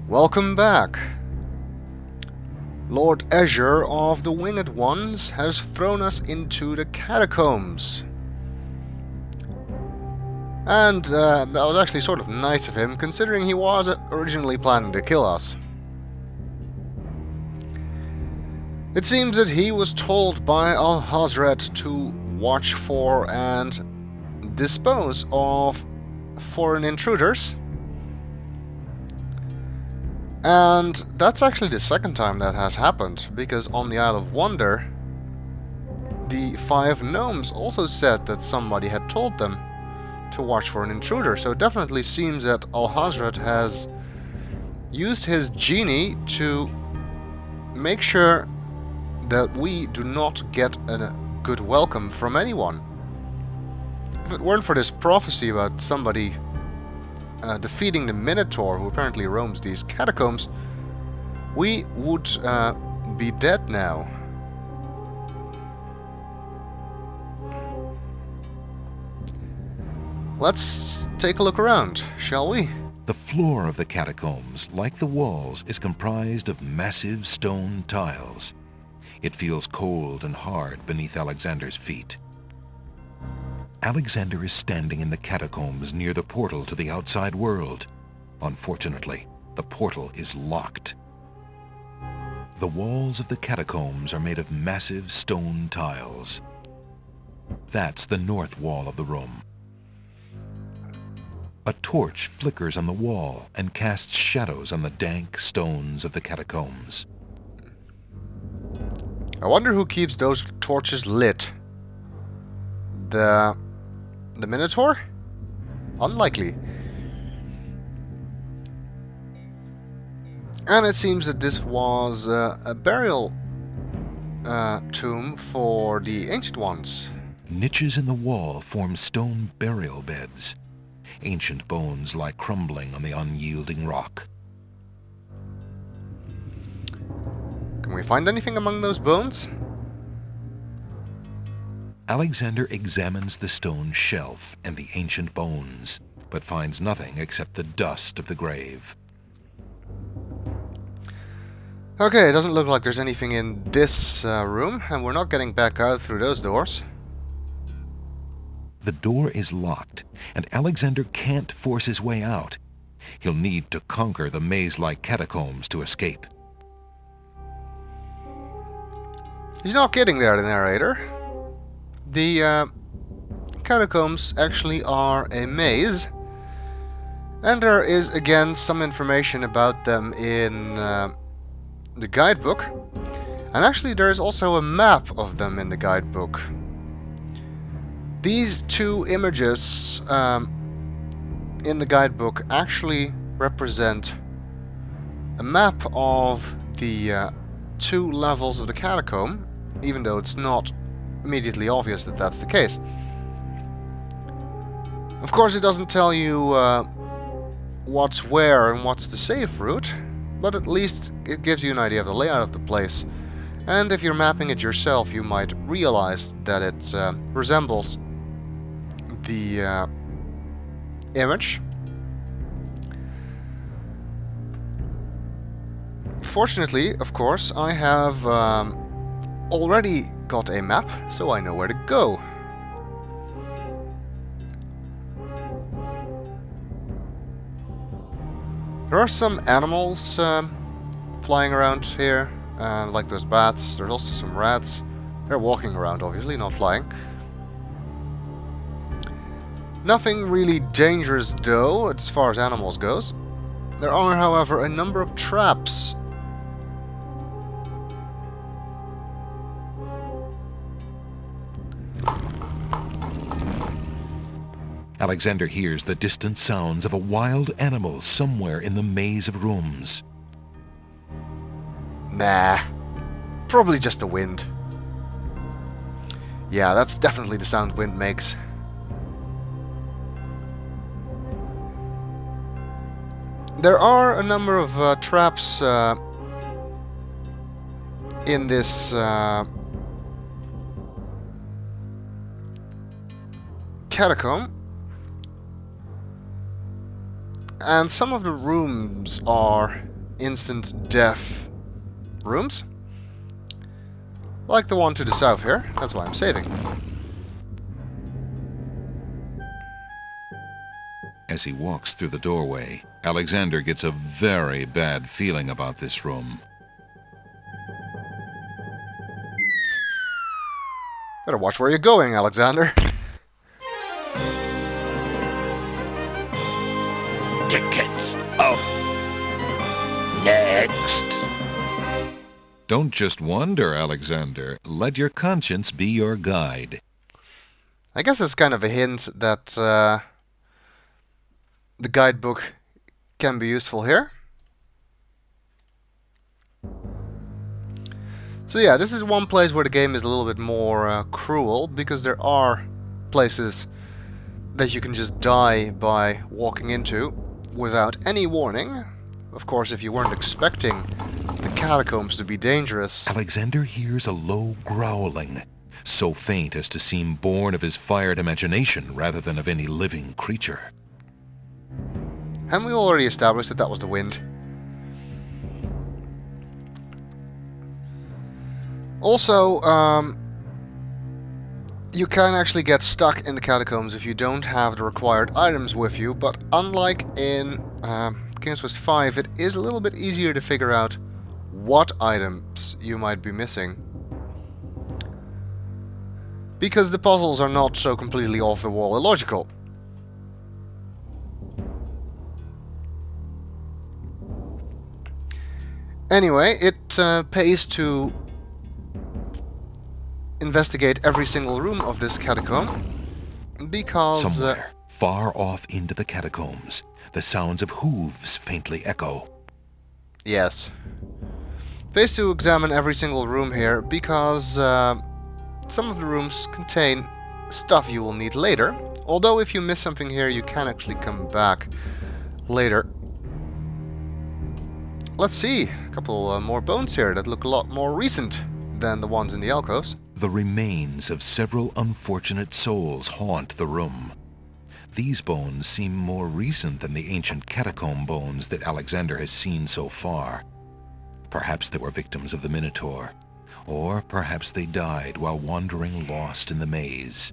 Welcome back. Lord Azure of the Winged Ones has thrown us into the Catacombs. And that was actually sort of nice of him, considering he was originally planning to kill us. It seems that he was told by Al-Hazret to watch for and dispose of foreign intruders. And that's actually the second time that has happened, because on the Isle of Wonder, the 5 gnomes also said that somebody had told them to watch for an intruder, so it definitely seems that Al-Hazret has used his genie to make sure that we do not get a good welcome from anyone. If it weren't for this prophecy about somebody defeating the Minotaur, who apparently roams these catacombs, we would be dead now. Let's take a look around, shall we? The floor of the catacombs, like the walls, is comprised of massive stone tiles. It feels cold and hard beneath Alexander's feet. Alexander is standing in the catacombs near the portal to the outside world. Unfortunately, the portal is locked. The walls of the catacombs are made of massive stone tiles. That's the north wall of the room. A torch flickers on the wall and casts shadows on the dank stones of the catacombs. I wonder who keeps those torches lit. The Minotaur? Unlikely. And it seems that this was a burial tomb for the Ancient Ones. Niches in the wall form stone burial beds. Ancient bones lie crumbling on the unyielding rock. Can we find anything among those bones? Alexander examines the stone shelf and the ancient bones, but finds nothing except the dust of the grave. Okay, it doesn't look like there's anything in this room, and we're not getting back out through those doors. The door is locked, and Alexander can't force his way out. He'll need to conquer the maze-like catacombs to escape. He's not getting there, the narrator. The catacombs actually are a maze, and there is again some information about them in the guidebook, and actually there is also a map of them in the guidebook. These 2 images in the guidebook actually represent a map of the 2 levels of the catacomb, even though it's not immediately obvious that that's the case. Of course, it doesn't tell you what's where and what's the safe route, but at least it gives you an idea of the layout of the place. And if you're mapping it yourself, you might realize that it resembles the image. Fortunately, of course, I have already got a map, so I know where to go. There are some animals flying around here, like those bats. There's also some rats. They're walking around, obviously, not flying. Nothing really dangerous, though, as far as animals goes. There are, however, a number of traps. Alexander hears the distant sounds of a wild animal somewhere in the maze of rooms. Nah. Probably just the wind. Yeah, that's definitely the sound wind makes. There are a number of traps in this catacomb. And some of the rooms are instant death rooms. Like the one to the south here. That's why I'm saving. As he walks through the doorway, Alexander gets a very bad feeling about this room. Better watch where you're going, Alexander. Tickets up. Next. Don't just wonder, Alexander. Let your conscience be your guide. I guess it's kind of a hint that the guidebook can be useful here. So yeah, this is one place where the game is a little bit more cruel, because there are places that you can just die by walking into without any warning. Of course, if you weren't expecting the catacombs to be dangerous. Alexander hears a low growling, so faint as to seem born of his fired imagination rather than of any living creature. Haven't we already established that that was the wind? Also, you can actually get stuck in the catacombs if you don't have the required items with you, but unlike in King's Quest V, it is a little bit easier to figure out what items you might be missing. Because the puzzles are not so completely off the wall illogical. Anyway, it pays to investigate every single room of this catacomb, because somewhere, far off into the catacombs, the sounds of hooves faintly echo. Yes. Pays to examine every single room here, because some of the rooms contain stuff you will need later. Although if you miss something here, you can actually come back later. Let's see, a couple more bones here that look a lot more recent than the ones in the alcoves. The remains of several unfortunate souls haunt the room. These bones seem more recent than the ancient catacomb bones that Alexander has seen so far. Perhaps they were victims of the Minotaur, or perhaps they died while wandering lost in the maze.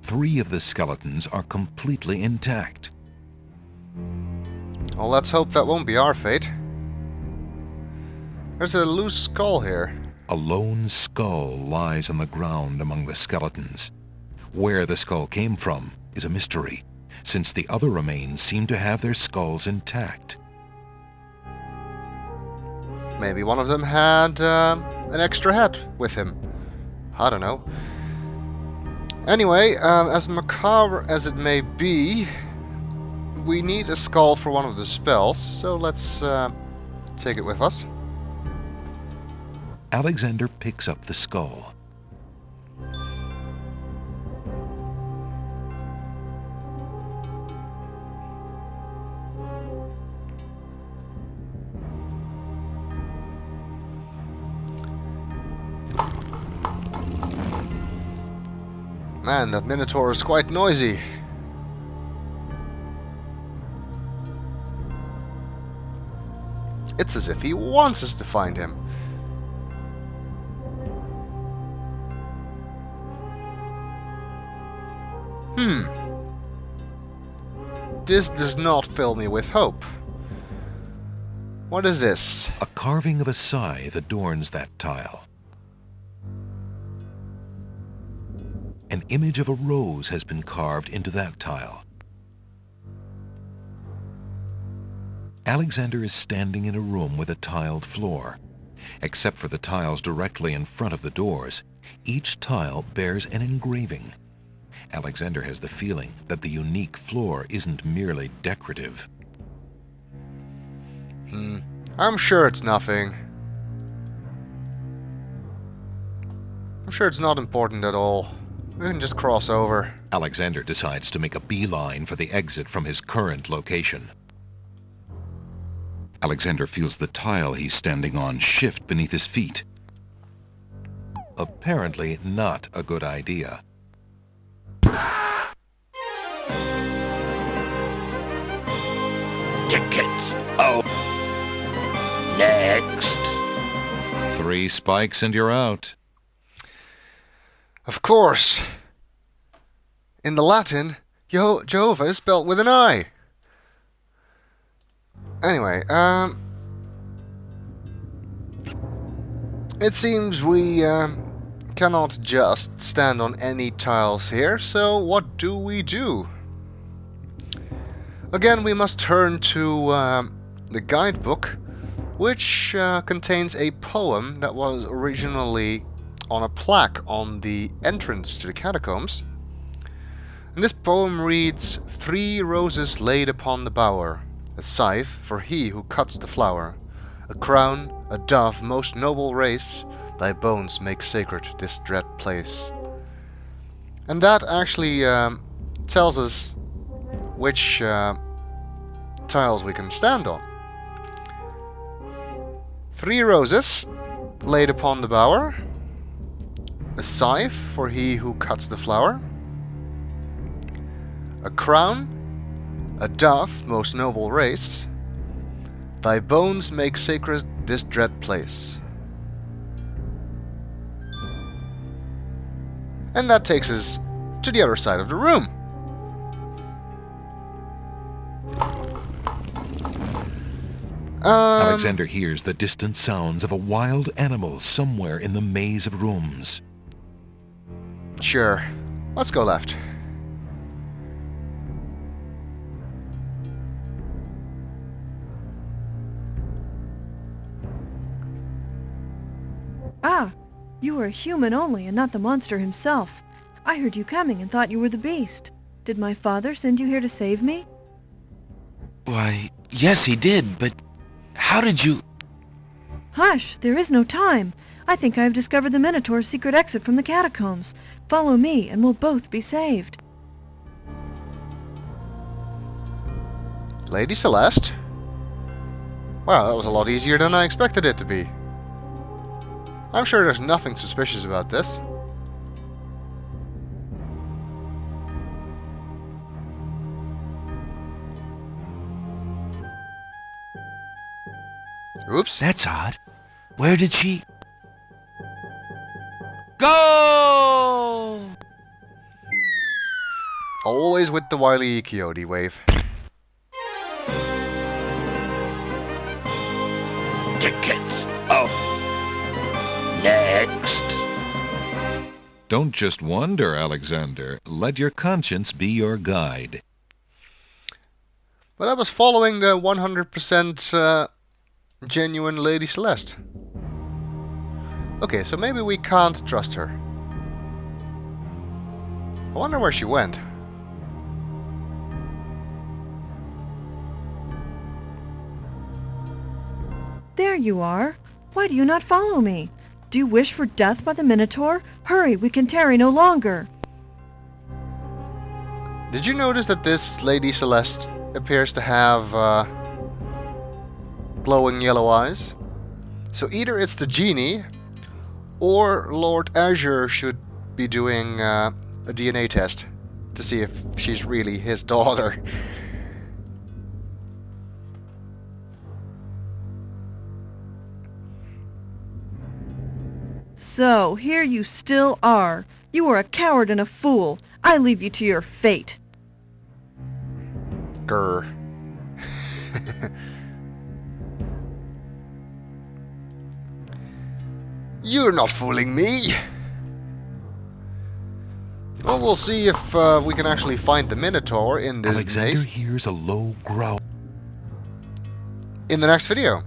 3 of the skeletons are completely intact. Well, let's hope that won't be our fate. There's a loose skull here. A lone skull lies on the ground among the skeletons. Where the skull came from is a mystery, since the other remains seem to have their skulls intact. Maybe one of them had an extra head with him. I don't know. Anyway, as macabre as it may be, we need a skull for one of the spells, so let's take it with us. Alexander picks up the skull. Man, that Minotaur is quite noisy. It's as if he wants us to find him. This does not fill me with hope. What is this? A carving of a scythe adorns that tile. An image of a rose has been carved into that tile. Alexander is standing in a room with a tiled floor. Except for the tiles directly in front of the doors, each tile bears an engraving. Alexander has the feeling that the unique floor isn't merely decorative. I'm sure it's nothing. I'm sure it's not important at all. We can just cross over. Alexander decides to make a beeline for the exit from his current location. Alexander feels the tile he's standing on shift beneath his feet. Apparently not a good idea. Tickets! Oh! Next. 3 spikes and you're out. Of course. In the Latin, Jehovah is spelled with an I. Anyway, it seems we cannot just stand on any tiles here, so what do we do? Again, we must turn to the guidebook, which contains a poem that was originally on a plaque on the entrance to the catacombs. And this poem reads, 3 roses laid upon the bower, a scythe for he who cuts the flower, a crown, a dove, most noble race, thy bones make sacred this dread place. And that actually tells us which tiles we can stand on. 3 roses laid upon the bower, a scythe for he who cuts the flower, a crown, a dove, most noble race, thy bones make sacred this dread place. And that takes us to the other side of the room. Alexander hears the distant sounds of a wild animal somewhere in the maze of rooms. Sure. Let's go left. Ah, you are a human only and not the monster himself. I heard you coming and thought you were the beast. Did my father send you here to save me? Why, yes, he did, but how did you... Hush, there is no time. I think I have discovered the Minotaur's secret exit from the catacombs. Follow me and we'll both be saved. Lady Celeste? Wow, that was a lot easier than I expected it to be. I'm sure there's nothing suspicious about this. Oops. That's odd. Where did she... Go! Always with the Wile E. Coyote wave. Tickets up. Next. Don't just wonder, Alexander. Let your conscience be your guide. But I was following the 100% genuine Lady Celeste. Okay, so maybe we can't trust her. I wonder where she went. There you are. Why do you not follow me? Do you wish for death by the Minotaur? Hurry, we can tarry no longer. Did you notice that this Lady Celeste appears to have glowing yellow eyes? So either it's the genie, or Lord Azure should be doing a DNA test to see if she's really his daughter. So, here you still are. You are a coward and a fool. I leave you to your fate. Grr. You're not fooling me! Well, we'll see if we can actually find the Minotaur in this Alexander maze hears a low growl. in the next video.